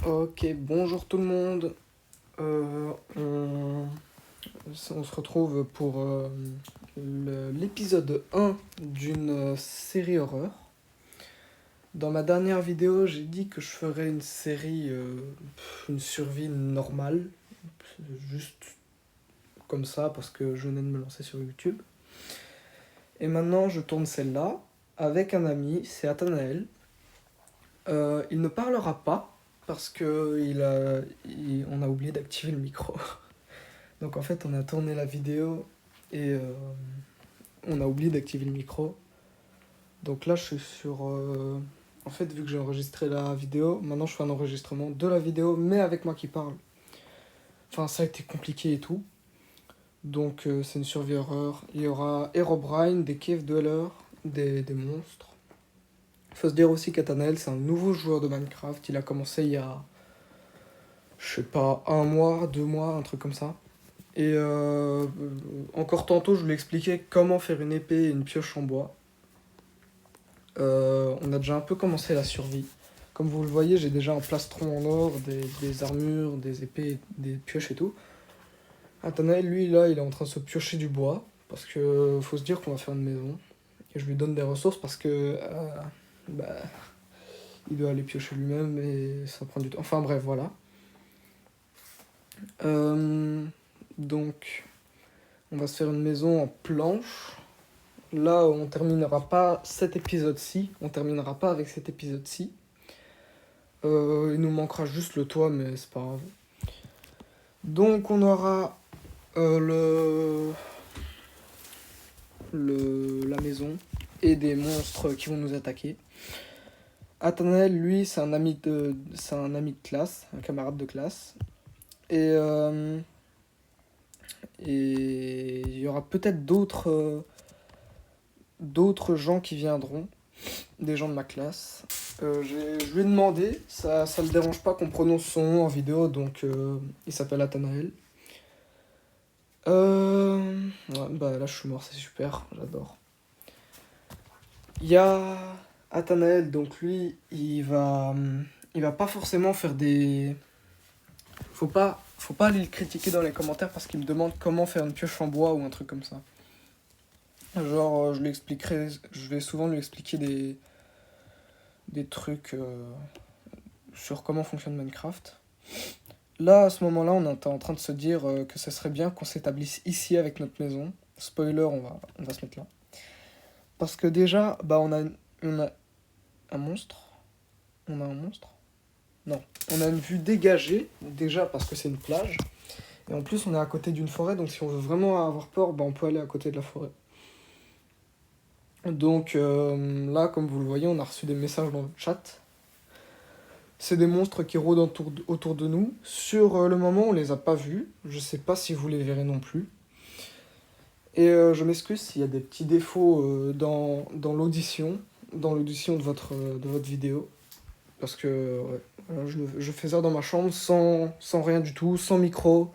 Ok, bonjour tout le monde. Euh, on, on se retrouve pour l'épisode 1 d'une série horreur. Dans ma dernière vidéo, j'ai dit que je ferais une série, une survie normale, juste comme ça, parce que je venais de me lancer sur YouTube. Et maintenant, je tourne celle-là avec un ami, c'est Athanaël. Il ne parlera pas, parce que on a oublié d'activer le micro. Donc en fait, on a tourné la vidéo et on a oublié d'activer le micro. Donc là, je suis sur... En fait, vu que j'ai enregistré la vidéo, maintenant je fais un enregistrement de la vidéo, mais avec moi qui parle. Enfin, ça a été compliqué et tout. Donc c'est une survie horreur. Il y aura Herobrine, des cave dwellers, des monstres. Il faut se dire aussi qu'Athanaël, c'est un nouveau joueur de Minecraft. Il a commencé il y a, je sais pas, un mois, 2 mois, un truc comme ça. Et encore tantôt, je lui expliquais comment faire une épée et une pioche en bois. On a déjà un peu commencé la survie. Comme vous le voyez, j'ai déjà un plastron en or, des armures, des épées, des pioches et tout. Athanaël, lui, là, il est en train de se piocher du bois. Parce que faut se dire qu'on va faire une maison. Et je lui donne des ressources parce que bah, il doit aller piocher lui-même et ça prend du temps. Enfin bref, voilà. Euh, donc, on va se faire une maison en planche. Là, on terminera pas cet épisode-ci. On terminera pas avec cet épisode-ci. Il nous manquera juste le toit, mais c'est pas grave. Donc, on aura la maison et des monstres qui vont nous attaquer. Athanaël, lui, c'est un ami de classe, un camarade de classe. Et il y aura peut-être d'autres gens qui viendront, des gens de ma classe. Je lui ai demandé, ça le dérange pas qu'on prononce son nom en vidéo, donc il s'appelle Athanaël. Ouais, bah là je suis mort, c'est super, j'adore. Il y a Athanaël, donc lui, il va pas forcément faire des... Faut pas aller le critiquer dans les commentaires parce qu'il me demande comment faire une pioche en bois ou un truc comme ça. Genre, je vais souvent lui expliquer des trucs sur comment fonctionne Minecraft. Là, à ce moment-là, on était en train de se dire que ce serait bien qu'on s'établisse ici avec notre maison. Spoiler, on va se mettre là. Parce que déjà, bah, on a un monstre. On a un monstre. Non. On a une vue dégagée, déjà parce que c'est une plage. Et en plus, on est à côté d'une forêt, donc si on veut vraiment avoir peur, bah, on peut aller à côté de la forêt. Donc là, comme vous le voyez, on a reçu des messages dans le chat. C'est des monstres qui rôdent autour de nous. Sur le moment, on les a pas vus. Je sais pas si vous les verrez non plus. Et je m'excuse s'il y a des petits défauts dans l'audition, de votre vidéo. Parce que ouais, voilà, je fais ça dans ma chambre sans rien du tout, sans micro,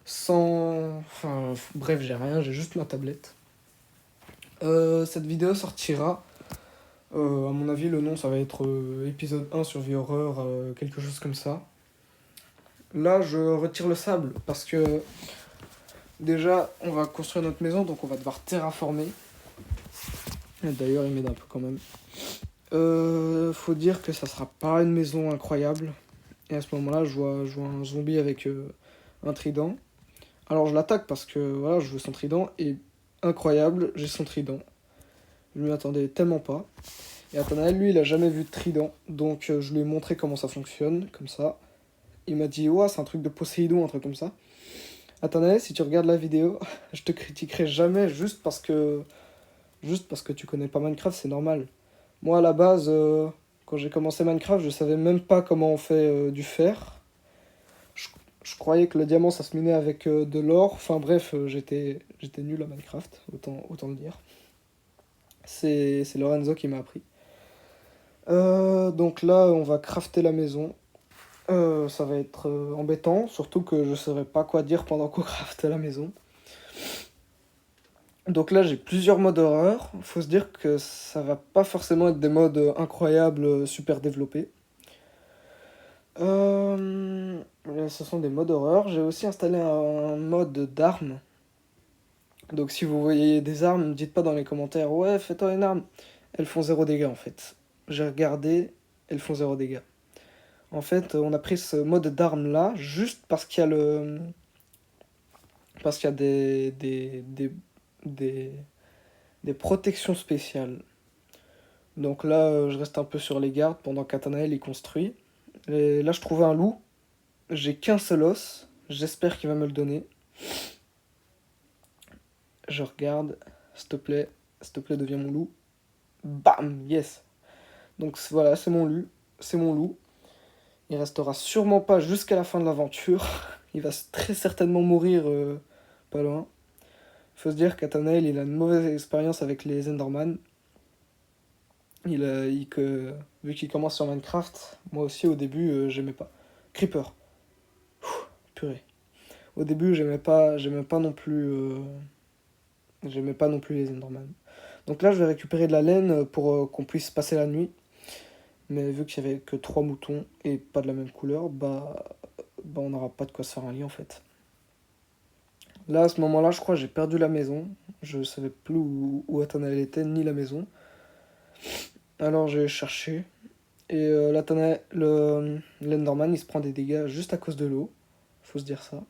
sans... Enfin bref, j'ai rien, j'ai juste ma tablette. Cette vidéo sortira. À mon avis, le nom, ça va être épisode 1 sur Vie Horreur, quelque chose comme ça. Là, je retire le sable parce que déjà, on va construire notre maison, donc on va devoir terraformer. Et d'ailleurs, il m'aide un peu quand même. Faut dire que ça sera pas une maison incroyable. Et à ce moment-là, je vois un zombie avec un trident. Alors je l'attaque parce que voilà, je veux son trident. Et incroyable, j'ai son trident. Je m'y attendais tellement pas. Et Athanaël, lui, il a jamais vu de trident. Donc je lui ai montré comment ça fonctionne, comme ça. Il m'a dit, ouais, c'est un truc de Poséidon, un truc comme ça. Athanaël, si tu regardes la vidéo, je te critiquerai jamais juste parce que tu connais pas Minecraft, c'est normal. Moi, à la base, quand j'ai commencé Minecraft, je savais même pas comment on fait du fer. Je, je croyais que le diamant, ça se minait avec de l'or. Enfin bref, j'étais nul à Minecraft, autant le dire. C'est Lorenzo qui m'a appris. Donc là, on va crafter la maison. Ça va être embêtant, surtout que je ne saurais pas quoi dire pendant qu'on crafte la maison. Donc là, j'ai plusieurs modes horreur. Faut se dire que ça va pas forcément être des modes incroyables, super développés. Ce sont des modes horreur. J'ai aussi installé un mode d'armes. Donc si vous voyez des armes, ne dites pas dans les commentaires, ouais, fais-toi une arme. Elles font zéro dégâts en fait. J'ai regardé, elles font zéro dégâts. En fait, on a pris ce mode d'arme là juste parce qu'il y a le. Parce qu'il y a des, des protections spéciales. Donc là, je reste un peu sur les gardes pendant qu'Athanaël il construit. Et là, je trouvais un loup. J'ai qu'un seul os. J'espère qu'il va me le donner. Je regarde. S'il te plaît, deviens mon loup. Bam, yes. Donc voilà, c'est mon loup. C'est mon loup. Il restera sûrement pas jusqu'à la fin de l'aventure. Il va très certainement mourir pas loin. Faut se dire qu'Athanaël, il a une mauvaise expérience avec les Enderman. Vu qu'il commence sur Minecraft, moi aussi au début, j'aimais pas. Creeper. Purée. Au début, j'aimais pas non plus les Enderman. Donc là, je vais récupérer de la laine pour qu'on puisse passer la nuit. Mais vu qu'il y avait que 3 moutons et pas de la même couleur, bah on n'aura pas de quoi se faire un lit en fait. Là, à ce moment-là, je crois que j'ai perdu la maison. Je savais plus où Athanaël était, ni la maison. Alors j'ai cherché. Et l'Enderman, il se prend des dégâts juste à cause de l'eau. Faut se dire ça.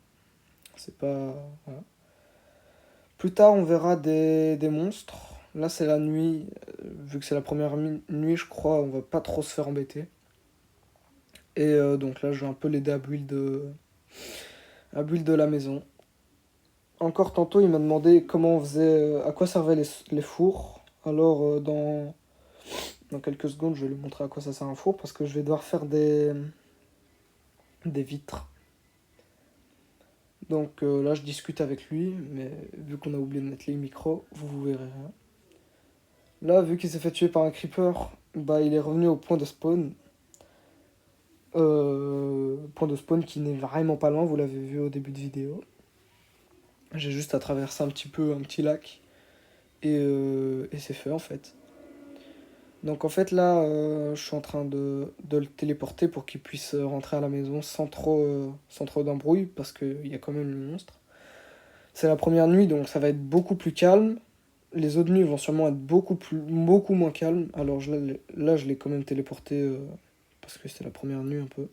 C'est pas. Voilà. Plus tard, on verra des monstres. Là, c'est la nuit. Vu que c'est la première nuit, je crois, on va pas trop se faire embêter. Et donc là, je vais un peu l'aider à build la maison. Encore tantôt, il m'a demandé comment on faisait, à quoi servaient les fours. Alors, dans quelques secondes, je vais lui montrer à quoi ça sert un four parce que je vais devoir faire des vitres. Donc là, je discute avec lui, mais vu qu'on a oublié de mettre les micros, vous verrez rien. Là, vu qu'il s'est fait tuer par un creeper, bah il est revenu au point de spawn. Point de spawn qui n'est vraiment pas loin, vous l'avez vu au début de vidéo. J'ai juste à traverser un petit lac, et c'est fait en fait. Donc en fait là, je suis en train de le téléporter pour qu'il puisse rentrer à la maison sans trop d'embrouille, parce qu'il y a quand même le monstre. C'est la première nuit, donc ça va être beaucoup plus calme. Les autres nuits vont sûrement être beaucoup moins calmes. Alors là, je l'ai quand même téléporté parce que c'était la première nuit un peu.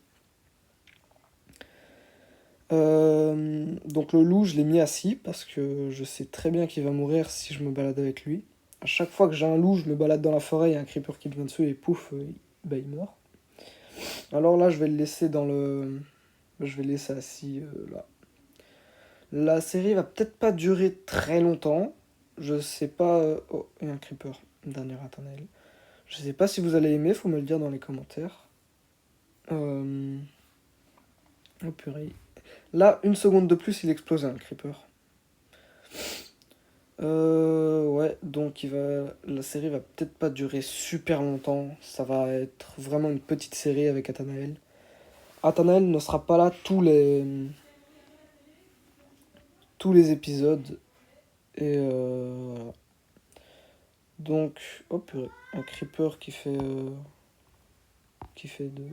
Donc le loup, je l'ai mis assis parce que je sais très bien qu'il va mourir si je me balade avec lui. À chaque fois que j'ai un loup, je me balade dans la forêt, il y a un creeper qui me vient dessus et pouf, il meurt. Alors là, je vais le laisser je vais le laisser assis là. La série va peut-être pas durer très longtemps. Je sais pas. Oh, il y a un creeper. Dernier éternel. Je sais pas si vous allez aimer, faut me le dire dans les commentaires. Oh purée. Là, une seconde de plus, il explose un creeper. Ouais, donc la série va peut-être pas durer super longtemps. Ça va être vraiment une petite série avec Athanaël. Athanaël ne sera pas là tous les épisodes. Et voilà. Donc, oh purée, un creeper qui fait 2.